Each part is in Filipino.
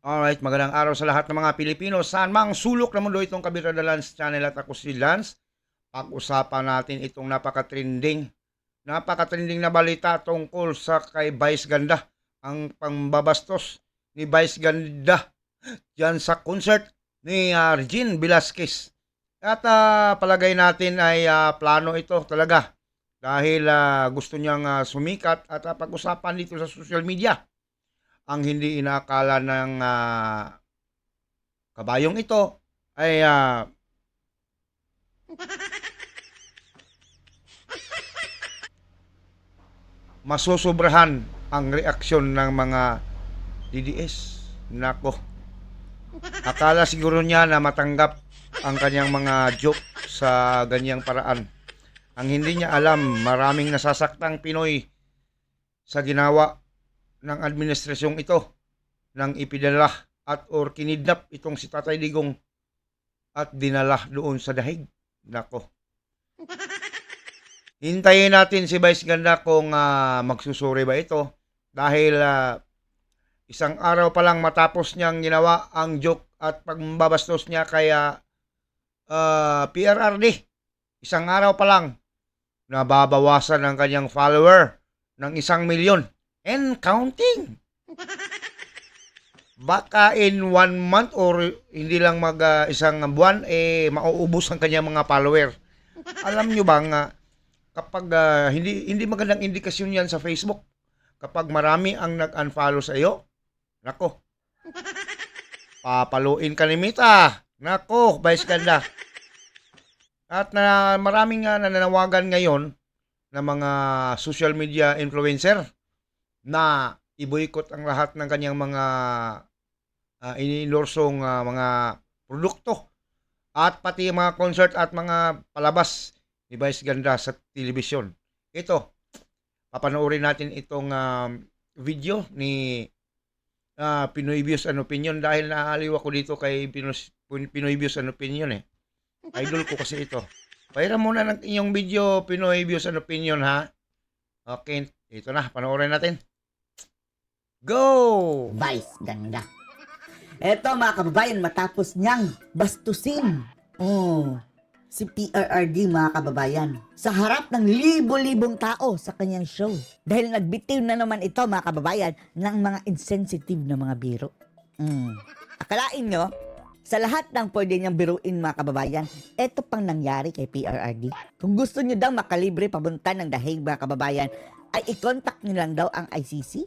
Alright, magandang araw sa lahat ng mga Pilipino. Saan mang sulok ng mundo itong Kabirada Lance Channel at ako si Lance. Pag-usapan natin itong napaka-trending na balita tungkol sa kay Vice Ganda. Ang pangbabastos ni Vice Ganda dyan sa concert ni Regine Velasquez. At palagay natin ay plano ito talaga dahil gusto niyang sumikat at pag-usapan dito sa social media ang hindi inaakala ng kabayong ito ay masusobrahan ang reaksyon ng mga DDS. Nako, akala siguro niya na matanggap ang kanyang mga joke sa ganyang paraan. Ang hindi niya alam, maraming nasasaktang Pinoy sa ginawa ng administrasyong ito nang ipinadala at or kinidnap itong si Tatay Digong at dinala doon sa dahig. Nako, hintayin natin si Vice Ganda kung magsusuri ba ito dahil isang araw pa lang matapos niyang ginawa ang joke at pagbabastos niya kaya PRRD. Isang araw pa lang nababawasan ang kanyang follower ng 1,000,000 and counting. Baka in 1 month or hindi lang isang buwan mauubos ang kanyang mga follower. Alam nyo ba nga kapag hindi magandang indikasyon yan sa Facebook. Kapag marami ang nag-unfollow sa iyo, nako, papaluin ka ni Mita. Nako, Vice Ganda. At maraming nananawagan ngayon ng mga social media influencer na i-boycott ang lahat ng kanyang mga iniendorsong mga produkto at pati mga concert at mga palabas ni Vice Ganda sa telebisyon. Ito, papanoorin natin itong video ni Pinoy Views and Opinion dahil naaliw ako dito kay Pinoy Views and Opinion eh. Idol ko kasi ito. Pahiram muna ng inyong video, Pinoy Views and Opinion ha. Okay, ito na, panoorin natin. Go! Vice Ganda. Eto mga kababayan, matapos niyang bastusin si PRRD mga kababayan sa harap ng libo-libong tao sa kanyang show. Dahil nagbitiw na naman ito mga kababayan ng mga insensitive na mga biro. Akalain nyo, sa lahat ng pwede niyang biruin mga kababayan, eto pang nangyari kay PRRD. Kung gusto niyo daw makalibre papunta ng dahig mga kababayan, ay i-contact niyo lang daw ang ICC.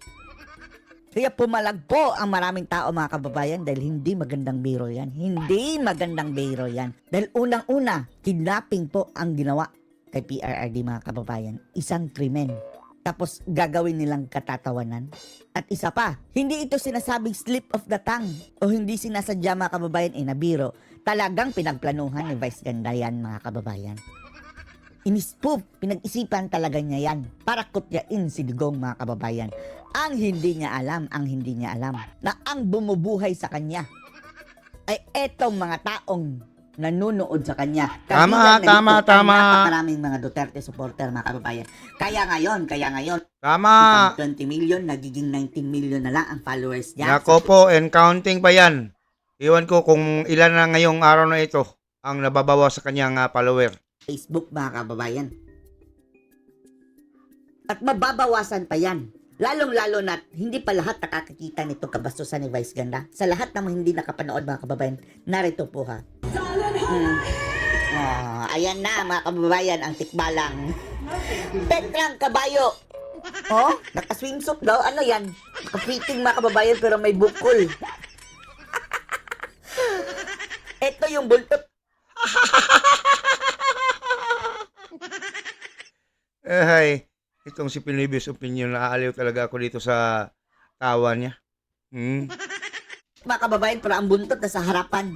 Kaya pumalagpo ang maraming tao mga kababayan dahil hindi magandang biro yan. Hindi magandang biro yan. Dahil unang-una, kidnapping po ang ginawa kay PRRD mga kababayan. Isang krimen. Tapos gagawin nilang katatawanan. At isa pa, hindi ito sinasabing slip of the tongue o hindi sinasadya mga kababayan na biro. Talagang pinagplanuhan ni Vice Ganda yan mga kababayan. Inispoof, pinag-isipan talaga niya yan para kutyain si Digong mga kababayan. Ang hindi niya alam na ang bumubuhay sa kanya ay etong mga taong nanunood sa kanya. Tama. Napakaraming mga Duterte supporter mga kababayan. Kaya ngayon, Tama. 20 million, nagiging 19 million na lang ang followers niya. Nako po, and counting pa yan. Iwan ko kung ilan na ngayong araw na ito ang nababawa sa kanyang follower. Facebook mga kababayan. At mababawasan pa yan. Lalong-lalo na hindi pa lahat nakakakita nito kabastusan ni Vice Ganda. Sa lahat ng hindi nakapanood mga kababayan, narito po ha. Ayan na mga kababayan ang tikbalang. Petrang kabayo. Naka-swimsuit daw. Ano yan? Naka-fitting mga kababayan pero may bukol. Ito yung bultot. Ay, itong si Pinoy Views Opinion, naaaliw talaga ako dito sa tawa niya. Mga kababayan, pero ang buntot na sa harapan.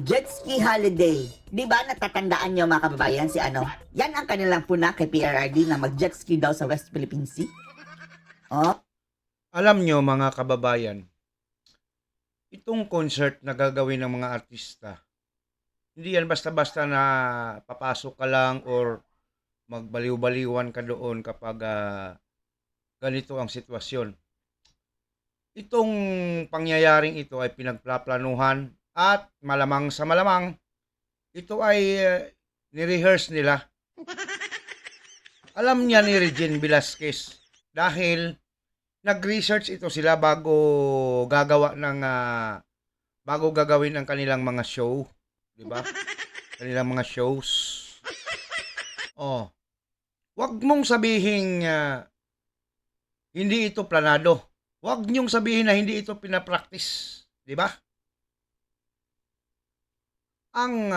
Jet ski holiday. Di ba natatandaan nyo mga kababayan si ano? Yan ang kanilang puna kay PRRD na mag-jet ski daw sa West Philippine Sea. Alam nyo mga kababayan, itong concert na gagawin ng mga artista, hindi yan basta-basta na papasok ka lang or magbaliw-baliwan ka doon kapag ganito ang sitwasyon. itong pangyayaring ito ay pinagplaplanuhan at malamang sa malamang ito ay ni-rehearse nila. Alam niya ni Regine Velasquez dahil nag-research ito sila bago gagawin ang kanilang mga show, 'di ba? Kanilang mga shows. Oh, 'wag mong sabihin hindi ito planado. 'Wag niyong sabihin na hindi ito pinapractice, 'di ba? Ang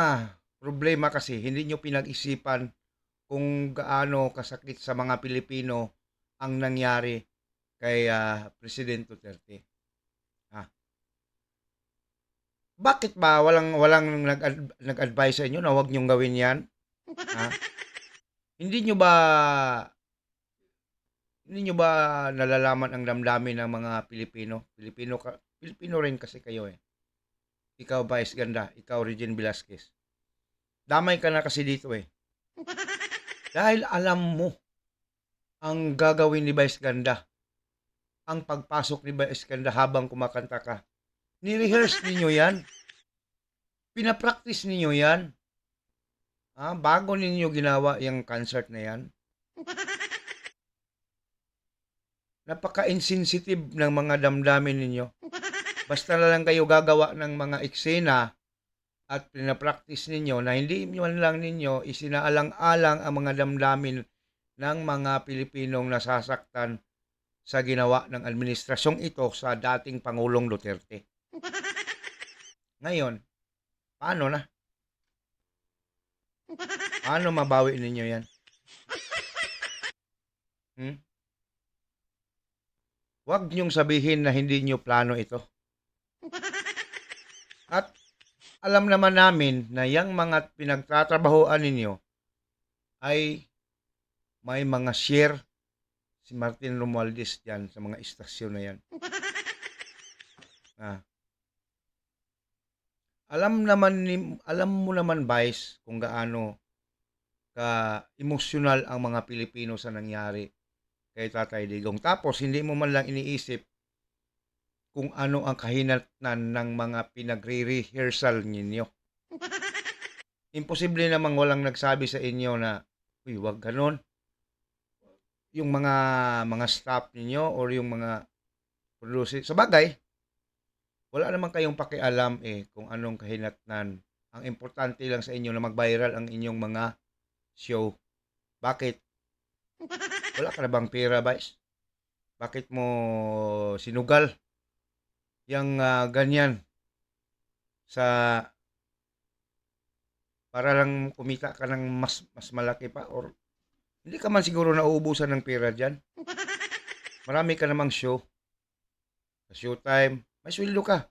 problema kasi hindi niyo pinag-isipan kung gaano kasakit sa mga Pilipino ang nangyari kay President Duterte. Ah, bakit ba walang nag-advise sa inyo na 'wag niyong gawin 'yan? Ha? Hindi niyo ba hindi niyo ba nalalaman ang damdamin ng mga Pilipino? Pilipino rin kasi kayo eh. Ikaw Vice Ganda, ikaw Regine Velasquez. Damay ka na kasi dito eh. Dahil alam mo ang gagawin ni Vice Ganda, ang pagpasok ni Vice Ganda habang kumakanta ka. Ni-rehearse ninyo yan. Pinapractice ninyo yan. Bago ninyo ginawa yung concert na yan. Napaka-insensitive ng mga damdamin ninyo. Basta na lang kayo gagawa ng mga eksena at pinapractice ninyo na hindi man lang ninyo isinaalang-alang ang mga damdamin ng mga Pilipinong nasasaktan sa ginawa ng administrasyong ito sa dating Pangulong Duterte. Ngayon, paano na? Paano mabawi ninyo yan? Huwag niyong sabihin na hindi niyo plano ito. At alam naman namin na yung mga pinagtatrabahoan ninyo ay may mga share si Martin Romualdez dyan sa mga istasyon na yan. Alam mo naman Vice kung gaano ka emosyonal ang mga Pilipino sa nangyari kay Tatay Digong. Tapos hindi mo man lang iniisip kung ano ang kahinatnan ng mga pinagre-rehearsal ninyo. Imposible namang walang nagsabi sa inyo na, uy, wag ganon. Yung mga staff ninyo or yung mga producer. Sa bagay, wala naman kayong pakialam kung anong kahinatnan. Ang importante lang sa inyo na mag-viral ang inyong mga show. Bakit? Wala ka na bang pera, Vice? Bakit mo sinugal yung ganyan sa para lang kumita ka ng mas malaki pa or hindi ka man siguro nauubusan ng pera dyan. Marami ka namang show. Sa showtime, may sweldo ka.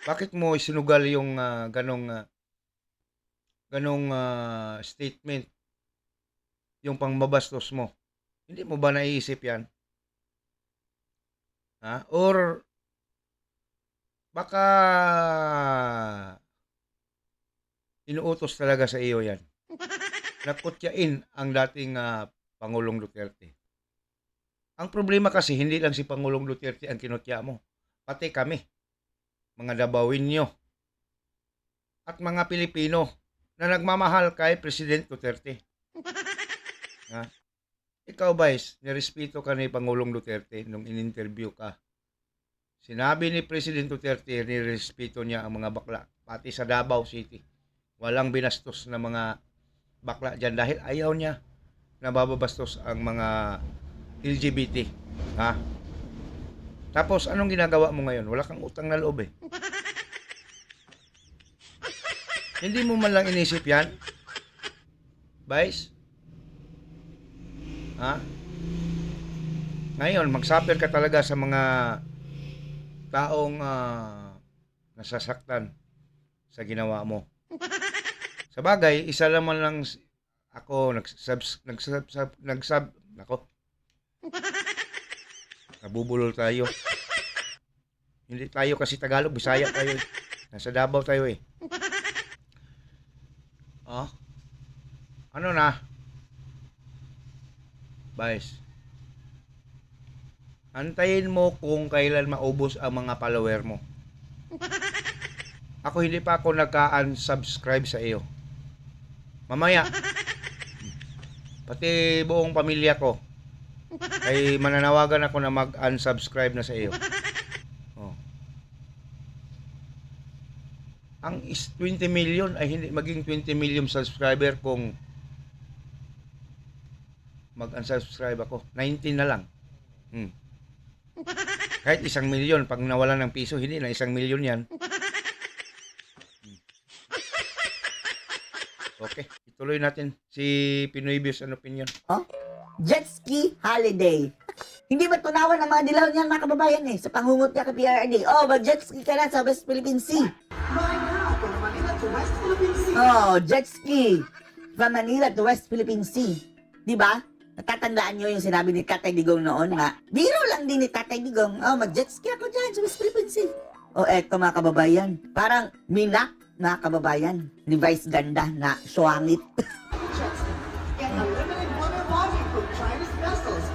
Bakit mo sinugal yung ganong statement? Yung pangmabastos mo. Hindi mo ba naiisip yan? Or baka inuutos talaga sa iyo yan. Nakutyain ang dating Pangulong Duterte. Ang problema kasi hindi lang si Pangulong Duterte ang kinutya mo. Pati kami, mga Dabawinyo at mga Pilipino na nagmamahal kay President Duterte. Ikaw, Vice, nirespeto ka ni Pangulong Duterte nung in-interview ka. Sinabi ni President Duterte, nirespeto niya ang mga bakla, pati sa Davao City. Walang binastos na mga bakla dyan dahil ayaw niya na bababastos ang mga LGBT. Tapos, anong ginagawa mo ngayon? Wala kang utang na loob eh. Hindi mo man lang inisip yan? Vice? Ngayon, magsuffer ka talaga sa mga taong nasasaktan sa ginawa mo. Sa bagay, isa naman lang ako nabubulol tayo. Hindi tayo kasi Tagalog, Bisaya tayo. Nasa Davao tayo eh. Ano na? Vice. Antayin mo kung kailan maubos ang mga follower mo. Ako hindi pa ako nagka-unsubscribe sa iyo. Mamaya, pati buong pamilya ko, ay mananawagan ako na mag-unsubscribe na sa iyo. Oh. Ang 20 million ay hindi maging 20 million subscriber kung mag-unsubscribe ako. 19 na lang. Hmm. Kahit 1,000,000, pag nawala ng piso, hindi na 1,000,000 yan. Okay, ituloy natin si Pinoy Views and Opinion. Oh? Jet ski holiday. Hindi ba tunawan ang mga dilaw niyan mga kababayan sa pangungot niya kay PRRD? Oh, mag-jet ski ka na sa West Philippine Sea. Oh, jet ski from Manila to West Philippine Sea. Di ba? Natatandaan nyo yung sinabi ni Tatay Digong noon nga, biro lang din ni Tatay Digong, oh, mag-jet ski ako dyan sa West Philippine Sea. Oh, eto mga kababayan, parang minak mga kababayan ni Vice Ganda na suwangit. Get unlimited water lodging from Chinese vessels.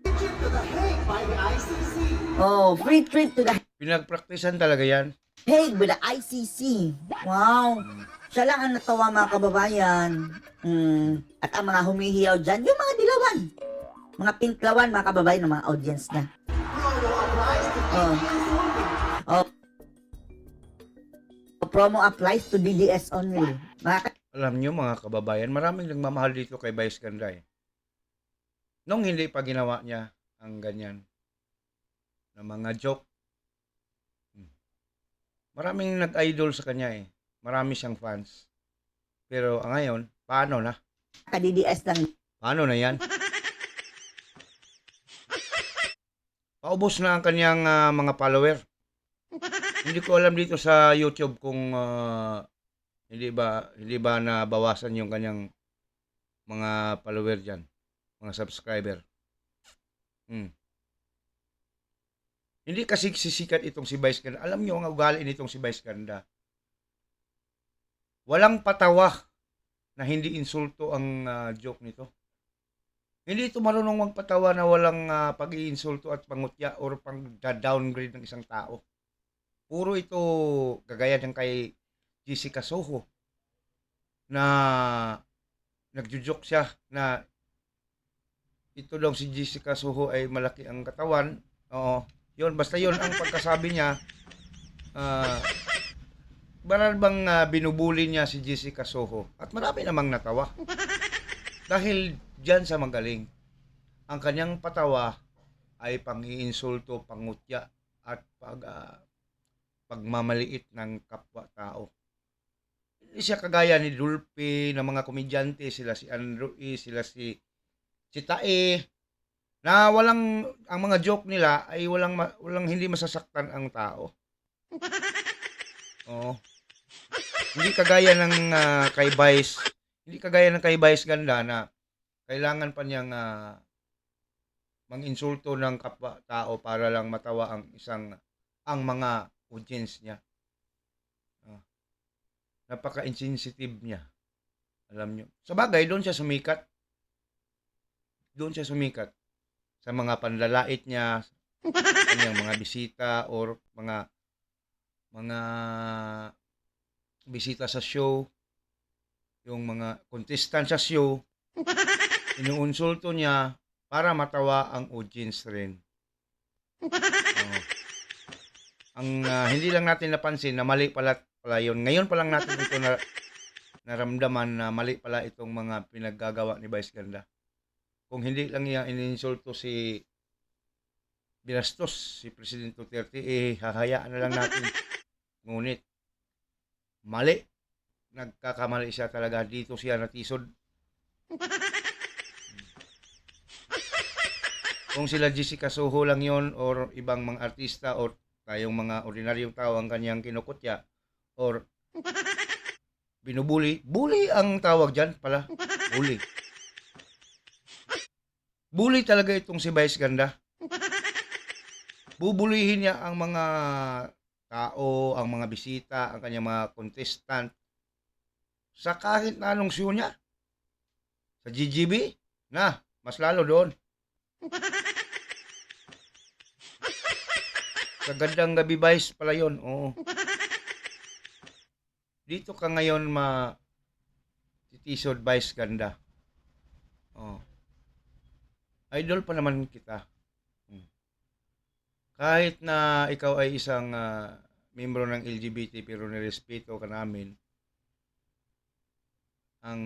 Trip to the Hague by the ICC. Oh, free trip to the Pinagpraktisan talaga yan. Hague with the ICC. Wow. Siya lang ang natawa mga kababayan. At ang mga humihiyaw dyan, yung mga dilawan. Mga pinklawan mga kababayan ng mga audience niya. Promo applies to Oh. Oh. Promo applies to DDS only. Alam nyo mga kababayan, maraming nagmamahal dito kay Vice Ganda eh. Nung hindi pa ginawa niya ang ganyan na mga joke, maraming nag-idol sa kanya eh. Marami siyang fans. Pero ngayon, paano na? Ka-DDS lang. Paano na yan? Paubos na ang kanyang mga follower. Hindi ko alam dito sa YouTube kung hindi ba nabawasan yung kanyang mga follower diyan, mga subscriber. Hindi kasi sisikat itong si Vice Ganda. Alam niyo ang ugali nitong si Vice Ganda. Walang patawa na hindi insulto ang joke nito. Hindi ito marunong magpatawa na walang pag-iinsulto at pangutya or pang-downgrade ng isang tao. Puro ito gagaya ng kay Jessica Soho na nagjo-joke siya na ito daw si Jessica Soho ay malaki ang katawan. Oo, yun, basta yun ang pagkasabi niya. Baral bang binubuli niya si Jessica Soho at marami namang natawa. Dahil diyan sa magaling. Ang kanyang patawa ay pang-iinsulto, pangutya at pagmamaliit ng kapwa-tao. Hindi siya kagaya ni Dulpe na mga komedyante, sila si Andrew E, sila si Tae, na ang mga joke nila ay walang hindi masasaktan ang tao. Oo. Hindi kagaya ng kay Vice Ganda na kailangan pa niyang manginsulto ng kapwa-tao para lang matawa ang mga audience niya. Napaka-insensitive niya. Alam nyo. Sa bagay, doon siya sumikat. Sa mga panlalait niya, kanyang mga bisita or mga bisita sa show, yung mga contestant sa show, inuunsulto niya para matawa ang audience rin. Ang hindi lang natin napansin na mali pala yun. Ngayon pa lang natin ito naramdaman na mali pala itong mga pinaggagawa ni Vice Ganda. Kung hindi lang niya ininsulto si binastos si President Duterte, hahayaan na lang natin. Ngunit, mali. Nagkakamali siya talaga. Dito siya natisod. Kung sila Jessica Soho lang yon or ibang mga artista or tayong mga ordinaryong tao ang kanyang kinukutya or binubuli. Bully ang tawag dyan pala. Bully. Bully talaga itong si Vice Ganda. Bubulihin niya ang mga tao, ang mga bisita, ang kanyang mga contestant sa kahit na anong show niya. Sa GGB, mas lalo doon. Sa Gandang Gabi Vice pala yun. Oo. Dito ka ngayon titisod Vice Ganda. Oh. Idol pa naman kita. Hmm. Kahit na ikaw ay isang membro ng LGBT pero nirespeto ka namin, ang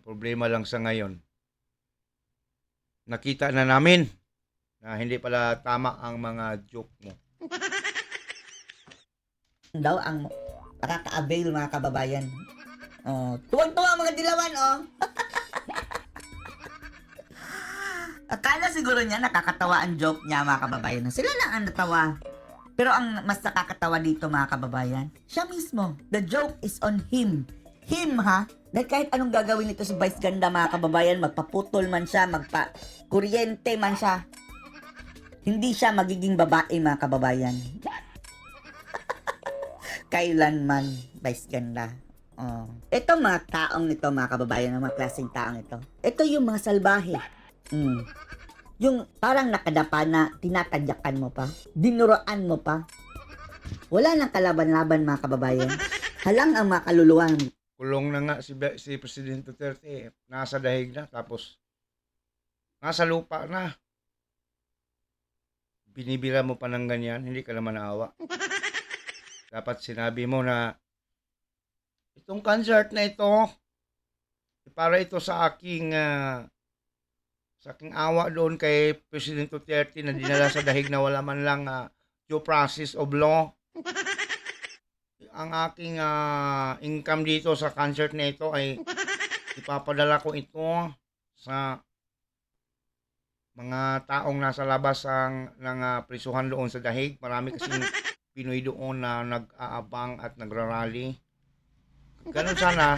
problema lang sa ngayon, nakita na namin na hindi pala tama ang mga joke mo. Daw ang makaka-avail mga kababayan. Oh, tuwang-tuwa ang mga dilawan, oh. Akala siguro niya nakakatawa ang joke niya mga kababayan. Sila lang ang natawa. Pero ang mas nakakatawa dito mga kababayan, siya mismo. The joke is on him. Him ha? Dahil kahit anong gagawin nito si Vice Ganda mga kababayan, magpaputol man siya, magpa-kuryente man siya, hindi siya magiging babae mga kababayan. Kailanman, Vice Ganda. Oh. Ito mga taong ito mga kababayan, mga klaseng taong ito. Ito yung mga salbahe. Yung parang nakadapa na tinatadyakan mo pa, dinuroan mo pa. Wala nang kalaban-laban mga kababayan. Halang ang mga kaluluwang. Kulong na nga si President Duterte. Nasa dahig na. Tapos, nasa lupa na. Binibira mo pa ng ganyan. Hindi ka naman naawa. Dapat sinabi mo na itong concert na ito, para ito sa aking awa doon kay President Duterte na dinala sa dahig na wala man lang due process of law. Ang aking income dito sa concert na ito ay ipapadala ko ito sa mga taong nasa labas ng prisuhan doon sa dahig. Marami kasing Pinoy doon na nag-aabang at nagrarally. Ganun sana,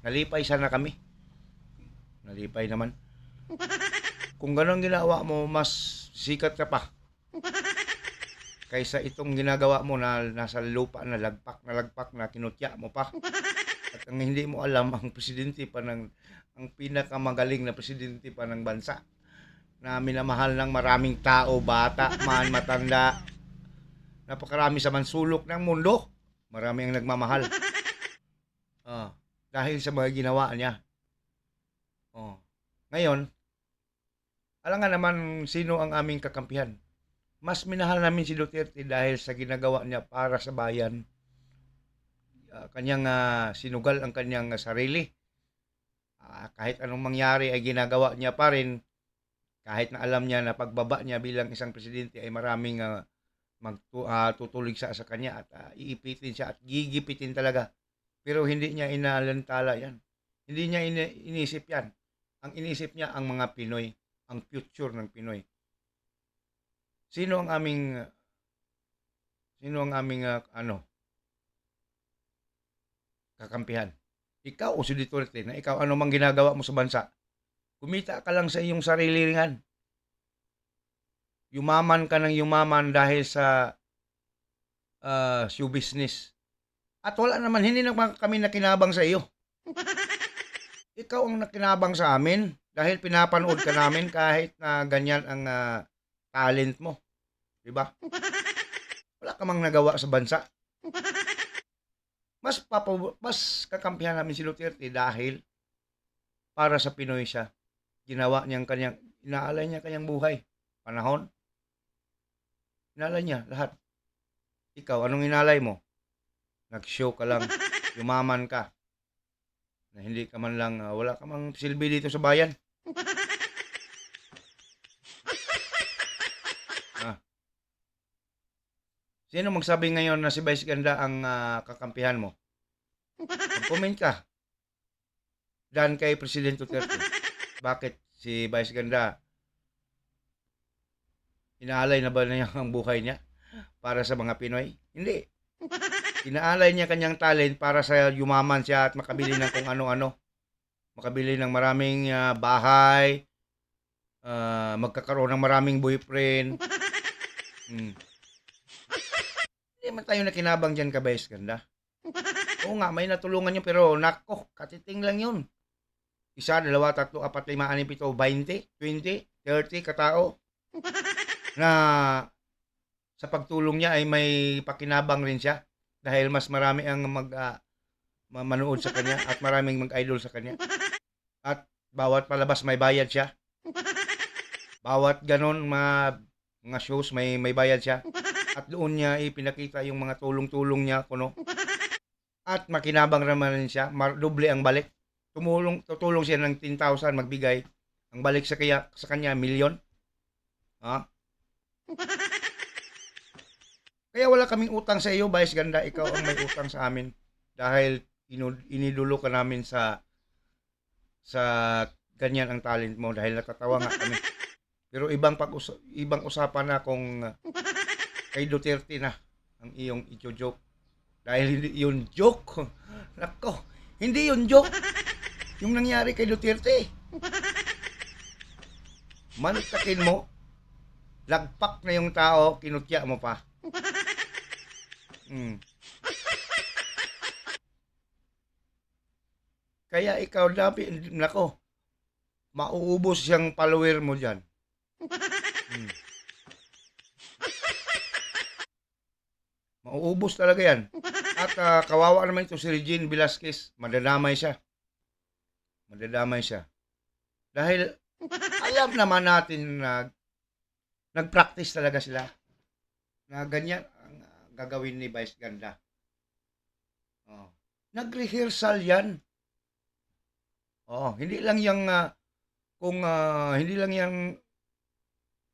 nalipay sana kami. Nalipay naman. Kung ganun ginawa mo, mas sikat ka pa. Kaysa itong ginagawa mo na nasa lupa na lagpak na kinutya mo pa. At ang hindi mo alam, ang presidente pa ang pinakamagaling na presidente pa ng bansa na minamahal ng maraming tao, bata, man, matanda. Napakarami sa mansulok ng mundo. Marami ang nagmamahal. Dahil sa mga ginawa niya. Ngayon, alam nga naman sino ang aming kakampihan. Mas minahal namin si Duterte dahil sa ginagawa niya para sa bayan. Kanyang sinugal ang kanyang sarili. Kahit anong mangyari ay ginagawa niya pa rin. Kahit na alam niya na pagbaba niya bilang isang presidente ay maraming tutulig sa kanya at iipitin siya at gigipitin talaga. Pero hindi niya inalantala yan. Hindi niya inisip yan. Ang inisip niya ang mga Pinoy, ang future ng Pinoy. Sino ang aming kakampihan? Ikaw o si Duterte na ikaw ano mang ginagawa mo sa bansa? Kumita ka lang sa iyong sarili ringan. Yumaman ka ng yumaman dahil sa show business. At wala naman, hindi naman kami nakinabang sa iyo. Ikaw ang nakinabang sa amin dahil pinapanood ka namin kahit na ganyan ang talent mo. Diba? Wala ka mang nagawa sa bansa. Mas kakampihan namin si Duterte dahil para sa Pinoy siya. Ginawa niyang inaalay niya kanyang buhay. Panahon. Inalay niya lahat. Ikaw, anong inalay mo? Nag-show ka lang. Yumaman ka. Na hindi ka man lang, wala ka mang silbi dito sa bayan. Sino magsabi ngayon na si Vice Ganda ang kakampihan mo? Mag-comment ka. Dan kay President Duterte. Bakit si Vice Ganda inaalay na ba niya ang buhay niya para sa mga Pinoy? Hindi. Inaalay niya kanyang talent para sa yumaman siya at makabili ng kung ano-ano. Makabili ng maraming bahay, magkakaroon ng maraming boyfriend. Hindi man tayo nakinabang dyan ka, Vice Ganda. Oo nga, may natulungan yun, pero nako, katiting lang yun. 1, 2, 3, 4, 5, 6, 7, 20, 20, 30 katao na sa pagtulong niya ay may pakinabang rin siya dahil mas marami ang manood sa kanya at maraming mag-idol sa kanya. At bawat palabas may bayad siya. Bawat ganon mga shows may bayad siya. At doon niya ipinakita yung mga tulong-tulong niya kuno. At makinabang naman rin siya, doble ang balik. Tutulong siya ng 10,000 magbigay. Ang balik sa kanya milyon. Ha? Kaya wala kaming utang sa iyo, Vice Ganda. Ikaw ang may utang sa amin. Dahil inidulo ka namin sa ganyan ang talent mo dahil natatawa nga kami. Pero ibang usapan na kung kay Duterte na ang iyong i-joke. Dahil hindi yun joke. Nako, hindi yun joke. Yung nangyari kay Duterte. Manutakin mo, lagpak na yung tao, kinutya mo pa. Kaya ikaw nako, mauubos siyang follower mo dyan. Mauubos talaga yan. At kawawa naman ito si Regine Velasquez. Madadamay siya. Dahil alam naman natin na nag-practice talaga sila. Na ganyan ang gagawin ni Vice Ganda. Nag-rehearsal yan. Hindi lang yung hindi lang yung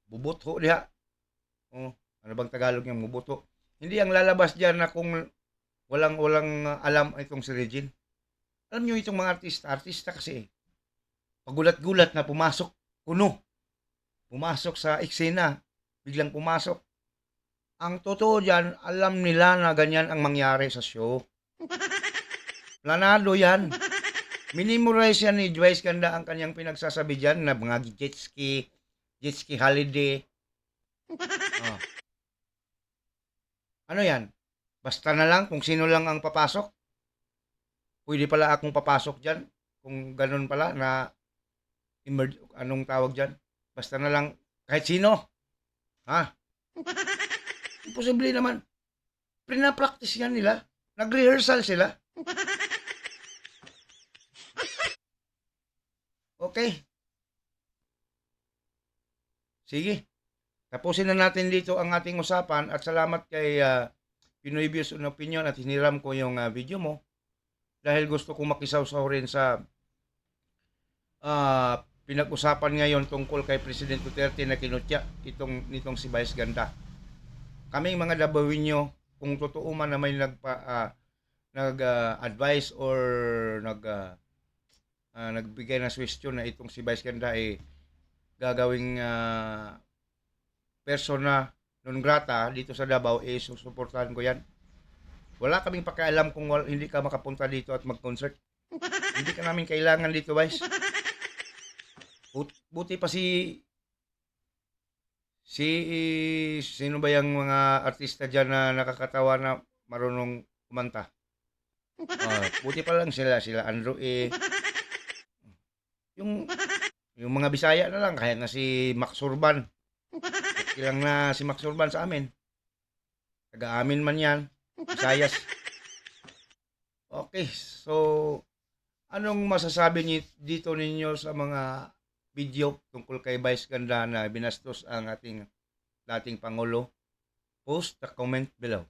bubuto diha. Ano bang Tagalog yung bubuto? Hindi ang lalabas diyan na kung walang alam itong si Regine. Alam niyo itong mga artista kasi pagulat-gulat na pumasok sa eksena, biglang pumasok. Ang totoo diyan, alam nila na ganyan ang mangyari sa show. Planado yan. Minimorize yan ni Vice Ganda ang kanyang pinagsasabi dyan na mga jet ski holiday. Ano yan? Basta na lang kung sino lang ang papasok. Pwede pala akong papasok dyan. Kung ganun pala na anong tawag dyan? Basta na lang kahit sino. Imposible naman. Pinapractice yan nila. Nag-rehearsal sila. Okay. Sige. Tapusin na natin dito ang ating usapan at salamat kay Pinoy Views on Opinion at hiniram ko yung video mo dahil gusto kong makisawsaw rin sa pinag-usapan ngayon tungkol kay President Duterte na kinutya nitong si Vice Ganda. Kaming mga Dabawinyo, kung totoo man na may nag-advise or nagbigay ng suggestion na itong si Vice Ganda ay gagawing persona non grata dito sa Davao, susuportahan ko yan. Wala kaming pakialam kung hindi ka makapunta dito at mag-concert. Hindi ka namin kailangan dito, Vice. Buti pa sino ba yung mga artista dyan na nakakatawa na marunong kumanta? Buti pa lang sila Andrew yung mga Bisaya na lang, kaya na si Max Urban. Ilang na si Max Urban sa amin. Taga-amin man yan. Visayas. Okay, so anong masasabi dito ninyo sa mga video tungkol kay Vice Ganda na binastos ang ating dating Pangulo? Post the comment below.